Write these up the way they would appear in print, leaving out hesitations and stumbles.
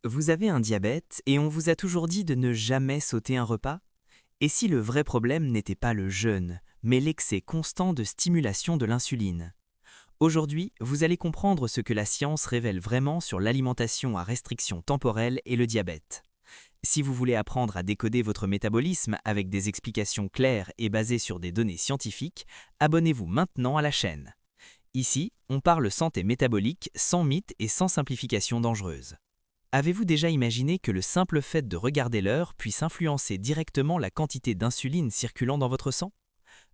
Vous avez un diabète et on vous a toujours dit de ne jamais sauter un repas? Et si le vrai problème n'était pas le jeûne, mais l'excès constant de stimulation de l'insuline? Aujourd'hui, vous allez comprendre ce que la science révèle vraiment sur l'alimentation à restriction temporelle et le diabète. Si vous voulez apprendre à décoder votre métabolisme avec des explications claires et basées sur des données scientifiques, abonnez-vous maintenant à la chaîne. Ici, on parle santé métabolique sans mythes et sans simplification dangereuse. Avez-vous déjà imaginé que le simple fait de regarder l'heure puisse influencer directement la quantité d'insuline circulant dans votre sang?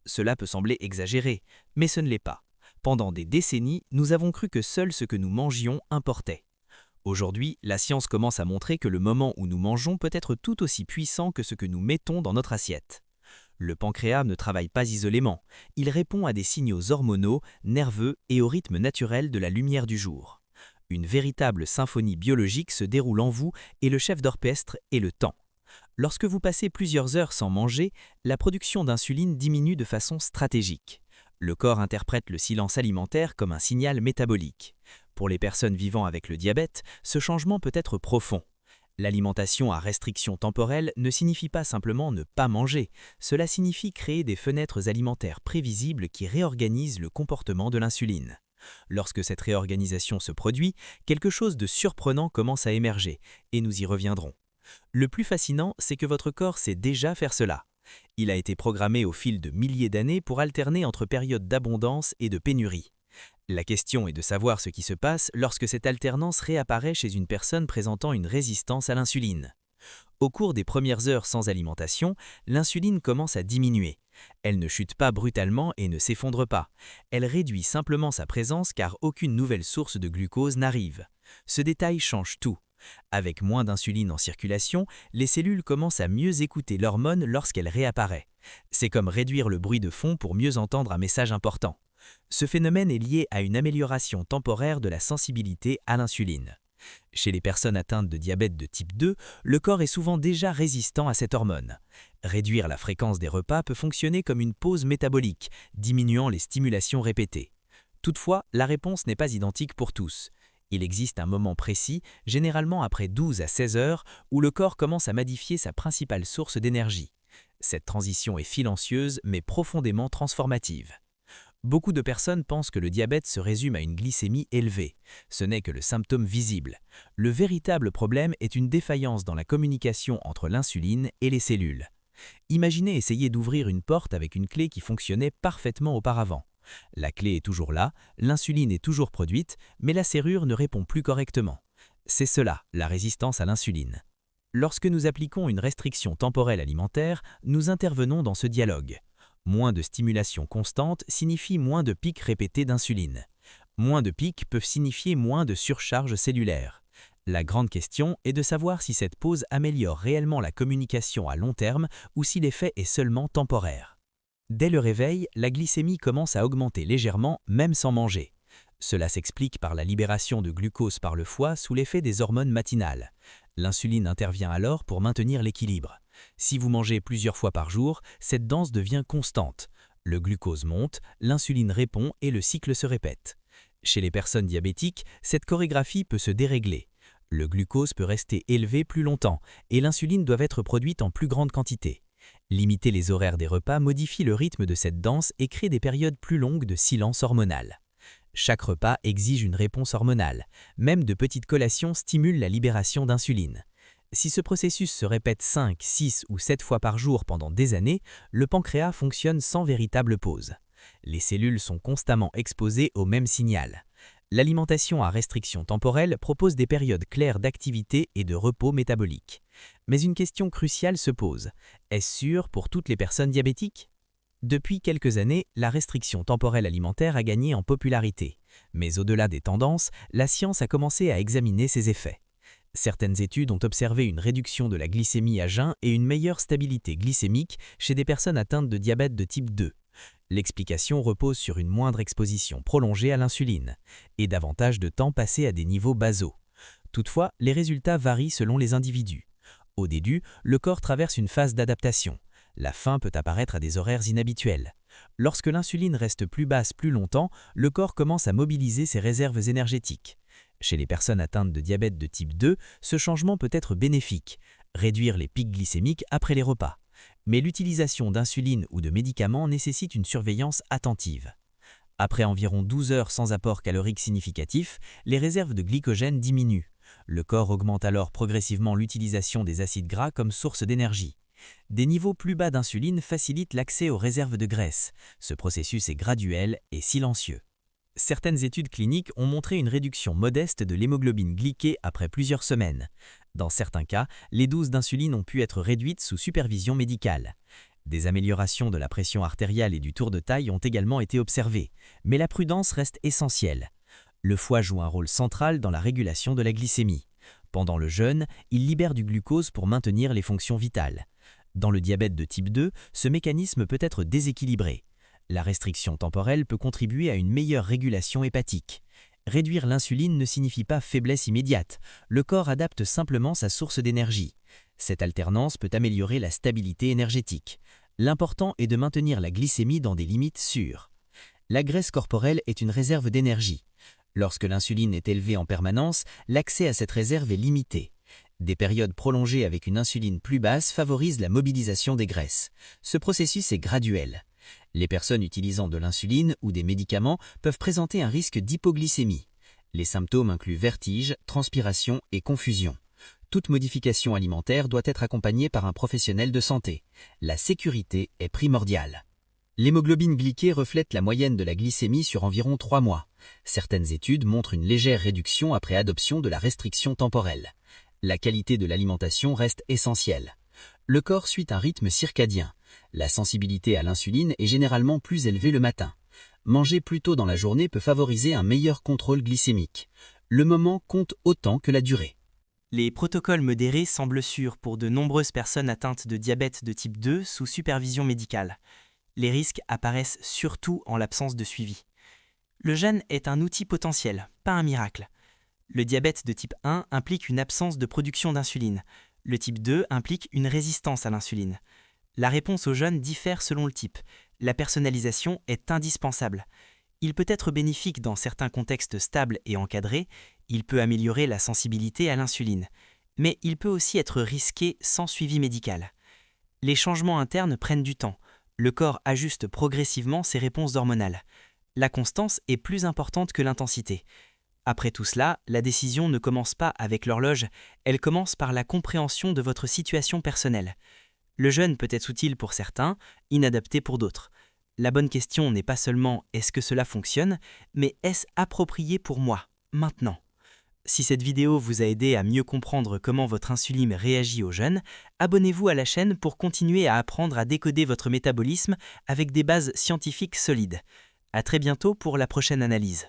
Cela peut sembler exagéré, mais ce ne l'est pas. Pendant des décennies, nous avons cru que seul ce que nous mangions importait. Aujourd'hui, la science commence à montrer que le moment où nous mangeons peut être tout aussi puissant que ce que nous mettons dans notre assiette. Le pancréas ne travaille pas isolément, il répond à des signaux hormonaux, nerveux et au rythme naturel de la lumière du jour. Une véritable symphonie biologique se déroule en vous et le chef d'orchestre est le temps. Lorsque vous passez plusieurs heures sans manger, la production d'insuline diminue de façon stratégique. Le corps interprète le silence alimentaire comme un signal métabolique. Pour les personnes vivant avec le diabète, ce changement peut être profond. L'alimentation à restriction temporelle ne signifie pas simplement ne pas manger, cela signifie créer des fenêtres alimentaires prévisibles qui réorganisent le comportement de l'insuline. Lorsque cette réorganisation se produit, quelque chose de surprenant commence à émerger, et nous y reviendrons. Le plus fascinant, c'est que votre corps sait déjà faire cela. Il a été programmé au fil de milliers d'années pour alterner entre périodes d'abondance et de pénurie. La question est de savoir ce qui se passe lorsque cette alternance réapparaît chez une personne présentant une résistance à l'insuline. Au cours des premières heures sans alimentation, l'insuline commence à diminuer. Elle ne chute pas brutalement et ne s'effondre pas. Elle réduit simplement sa présence car aucune nouvelle source de glucose n'arrive. Ce détail change tout. Avec moins d'insuline en circulation, les cellules commencent à mieux écouter l'hormone lorsqu'elle réapparaît. C'est comme réduire le bruit de fond pour mieux entendre un message important. Ce phénomène est lié à une amélioration temporaire de la sensibilité à l'insuline. Chez les personnes atteintes de diabète de type 2, le corps est souvent déjà résistant à cette hormone. Réduire la fréquence des repas peut fonctionner comme une pause métabolique, diminuant les stimulations répétées. Toutefois, la réponse n'est pas identique pour tous. Il existe un moment précis, généralement après 12 à 16 heures, où le corps commence à modifier sa principale source d'énergie. Cette transition est silencieuse mais profondément transformative. Beaucoup de personnes pensent que le diabète se résume à une glycémie élevée. Ce n'est que le symptôme visible. Le véritable problème est une défaillance dans la communication entre l'insuline et les cellules. Imaginez essayer d'ouvrir une porte avec une clé qui fonctionnait parfaitement auparavant. La clé est toujours là, l'insuline est toujours produite, mais la serrure ne répond plus correctement. C'est cela, la résistance à l'insuline. Lorsque nous appliquons une restriction temporelle alimentaire, nous intervenons dans ce dialogue. Moins de stimulation constante signifie moins de pics répétés d'insuline. Moins de pics peuvent signifier moins de surcharge cellulaire. La grande question est de savoir si cette pause améliore réellement la communication à long terme ou si l'effet est seulement temporaire. Dès le réveil, la glycémie commence à augmenter légèrement, même sans manger. Cela s'explique par la libération de glucose par le foie sous l'effet des hormones matinales. L'insuline intervient alors pour maintenir l'équilibre. Si vous mangez plusieurs fois par jour, cette danse devient constante. Le glucose monte, l'insuline répond et le cycle se répète. Chez les personnes diabétiques, cette chorégraphie peut se dérégler. Le glucose peut rester élevé plus longtemps et l'insuline doit être produite en plus grande quantité. Limiter les horaires des repas modifie le rythme de cette danse et crée des périodes plus longues de silence hormonal. Chaque repas exige une réponse hormonale. Même de petites collations stimulent la libération d'insuline. Si ce processus se répète 5, 6 ou 7 fois par jour pendant des années, le pancréas fonctionne sans véritable pause. Les cellules sont constamment exposées au même signal. L'alimentation à restriction temporelle propose des périodes claires d'activité et de repos métabolique. Mais une question cruciale se pose. Est-ce sûr pour toutes les personnes diabétiques? Depuis quelques années, la restriction temporelle alimentaire a gagné en popularité. Mais au-delà des tendances, la science a commencé à examiner ses effets. Certaines études ont observé une réduction de la glycémie à jeun et une meilleure stabilité glycémique chez des personnes atteintes de diabète de type 2. L'explication repose sur une moindre exposition prolongée à l'insuline et davantage de temps passé à des niveaux basaux. Toutefois, les résultats varient selon les individus. Au début, le corps traverse une phase d'adaptation. La faim peut apparaître à des horaires inhabituels. Lorsque l'insuline reste plus basse plus longtemps, le corps commence à mobiliser ses réserves énergétiques. Chez les personnes atteintes de diabète de type 2, ce changement peut être bénéfique, réduire les pics glycémiques après les repas. Mais l'utilisation d'insuline ou de médicaments nécessite une surveillance attentive. Après environ 12 heures sans apport calorique significatif, les réserves de glycogène diminuent. Le corps augmente alors progressivement l'utilisation des acides gras comme source d'énergie. Des niveaux plus bas d'insuline facilitent l'accès aux réserves de graisse. Ce processus est graduel et silencieux. Certaines études cliniques ont montré une réduction modeste de l'hémoglobine glyquée après plusieurs semaines. Dans certains cas, les doses d'insuline ont pu être réduites sous supervision médicale. Des améliorations de la pression artérielle et du tour de taille ont également été observées, mais la prudence reste essentielle. Le foie joue un rôle central dans la régulation de la glycémie. Pendant le jeûne, il libère du glucose pour maintenir les fonctions vitales. Dans le diabète de type 2, ce mécanisme peut être déséquilibré. La restriction temporelle peut contribuer à une meilleure régulation hépatique. Réduire l'insuline ne signifie pas faiblesse immédiate. Le corps adapte simplement sa source d'énergie. Cette alternance peut améliorer la stabilité énergétique. L'important est de maintenir la glycémie dans des limites sûres. La graisse corporelle est une réserve d'énergie. Lorsque l'insuline est élevée en permanence, l'accès à cette réserve est limité. Des périodes prolongées avec une insuline plus basse favorisent la mobilisation des graisses. Ce processus est graduel. Les personnes utilisant de l'insuline ou des médicaments peuvent présenter un risque d'hypoglycémie. Les symptômes incluent vertige, transpiration et confusion. Toute modification alimentaire doit être accompagnée par un professionnel de santé. La sécurité est primordiale. L'hémoglobine glyquée reflète la moyenne de la glycémie sur environ 3 mois. Certaines études montrent une légère réduction après adoption de la restriction temporelle. La qualité de l'alimentation reste essentielle. Le corps suit un rythme circadien. La sensibilité à l'insuline est généralement plus élevée le matin. Manger plus tôt dans la journée peut favoriser un meilleur contrôle glycémique. Le moment compte autant que la durée. Les protocoles modérés semblent sûrs pour de nombreuses personnes atteintes de diabète de type 2 sous supervision médicale. Les risques apparaissent surtout en l'absence de suivi. Le jeûne est un outil potentiel, pas un miracle. Le diabète de type 1 implique une absence de production d'insuline. Le type 2 implique une résistance à l'insuline. La réponse au jeûne diffère selon le type. La personnalisation est indispensable. Il peut être bénéfique dans certains contextes stables et encadrés, il peut améliorer la sensibilité à l'insuline, mais il peut aussi être risqué sans suivi médical. Les changements internes prennent du temps. Le corps ajuste progressivement ses réponses hormonales. La constance est plus importante que l'intensité. Après tout cela, la décision ne commence pas avec l'horloge, elle commence par la compréhension de votre situation personnelle. Le jeûne peut être utile pour certains, inadapté pour d'autres. La bonne question n'est pas seulement « est-ce que cela fonctionne ?», mais « est-ce approprié pour moi, maintenant ?» Si cette vidéo vous a aidé à mieux comprendre comment votre insuline réagit au jeûne, abonnez-vous à la chaîne pour continuer à apprendre à décoder votre métabolisme avec des bases scientifiques solides. À très bientôt pour la prochaine analyse.